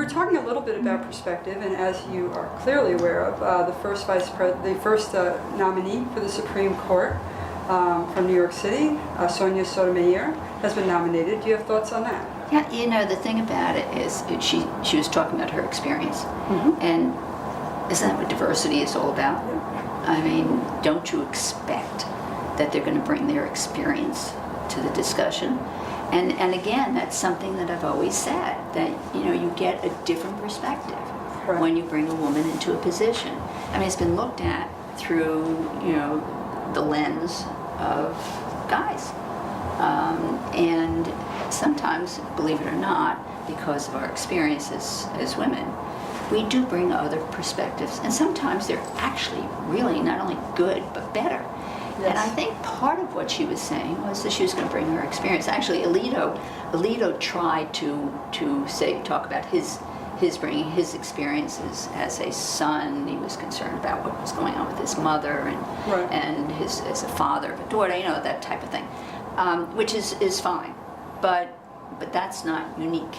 were talking a little bit about perspective, and as you are clearly aware of, the first nominee for the Supreme Court from New York City, Sonia Sotomayor, has been nominated. Do you have thoughts on that? Yeah, you know, the thing about it is she was talking about her experience. And isn't that what diversity is all about? I mean, don't you expect that they're going to bring their experience to the discussion? And again, that's something that I've always said, that, you know, you get a different perspective when you bring a woman into a position. I mean, it's been looked at through, you know, the lens of guys. And sometimes, believe it or not, because of our experiences as women, we do bring other perspectives. And sometimes they're actually really not only good, but better. Yes. And I think part of what she was saying was that she was going to bring her experience. Actually, Alito tried to talk about his bringing his experiences as a son. He was concerned about what was going on with his mother and his as a father of a daughter, you know, that type of thing, which is fine, but that's not unique.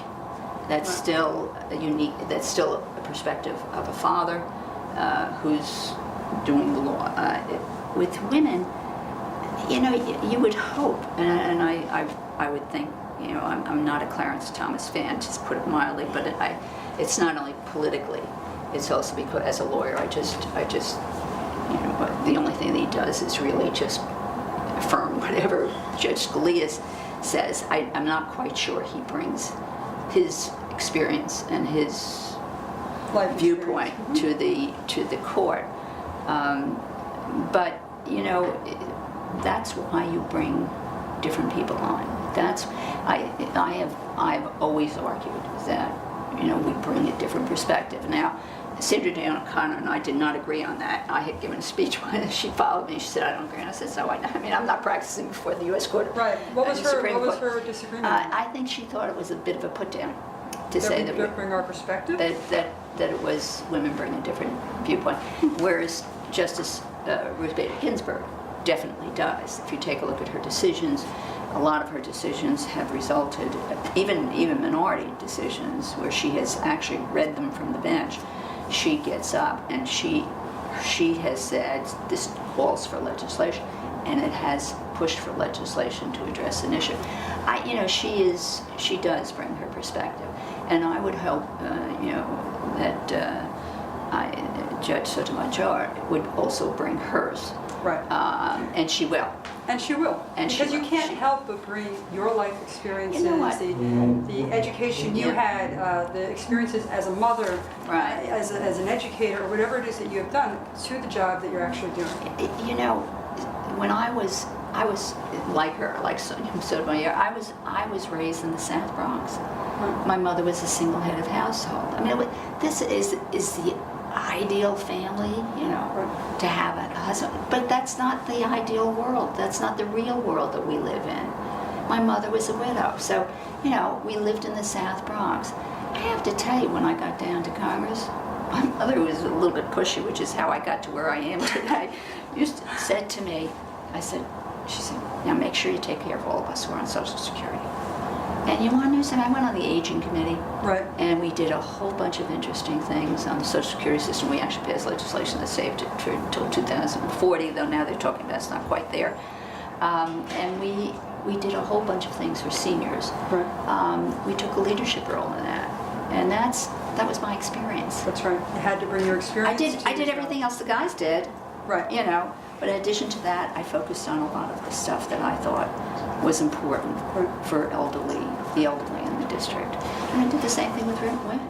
That's still a unique. That's still a perspective of a father who's doing the law. With women, you know, you would hope, and I would think, you know, I'm not a Clarence Thomas fan, just put it mildly, but it's not only politically, it's also because as a lawyer, I just, you know, the only thing that he does is really just affirm whatever Judge Scalia says. I'm not quite sure he brings his experience and his viewpoint to the court. But you know, that's why you bring different people on. I've always argued that, you know, we bring a different perspective. Now, Sandra Day O'Connor and I did not agree on that. I had given a speech when she followed me. She said, "I don't agree." And I said, "So I mean, I'm not practicing before the U.S. Court." Right. What was her disagreement? I think she thought it was a bit of a put down to say that we bring our perspective. That it was women bring a different viewpoint, whereas Justice Ruth Bader Ginsburg definitely does. If you take a look at her decisions, a lot of her decisions have resulted, even minority decisions, where she has actually read them from the bench. She gets up and she has said this calls for legislation, and it has pushed for legislation to address an issue. You know, she does bring her perspective, and I would hope, you know, that Judge Sotomayor would also bring hers. Right. And she will. And she will. Because you can't help but bring your life experiences, you know, the education you had, the experiences as a mother, as an educator, or whatever it is that you have done, to the job that you're actually doing. You know, when I was like her, like Sotomayor, I was raised in the South Bronx. My mother was a single head of household. I mean, this is the ideal family, you know, to have a husband. But that's not the ideal world. That's not the real world that we live in. My mother was a widow, so, you know, we lived in the South Bronx. I have to tell you, when I got down to Congress, my mother was a little bit pushy, which is how I got to where I am today. Said to me, she said, "Now make sure you take care of all of us who are on Social Security." And you want to know something? I went on the aging committee, and we did a whole bunch of interesting things on the Social Security system. We actually passed legislation that saved it until 2040, though now they're talking about it's not quite there. And we did a whole bunch of things for seniors. We took a leadership role in that, and that was my experience. That's right. You had to bring your experience. I did everything else the guys did. Right. You know, but in addition to that, I focused on a lot of the stuff that I thought was important for the elderly in the district. And I did the same thing with women.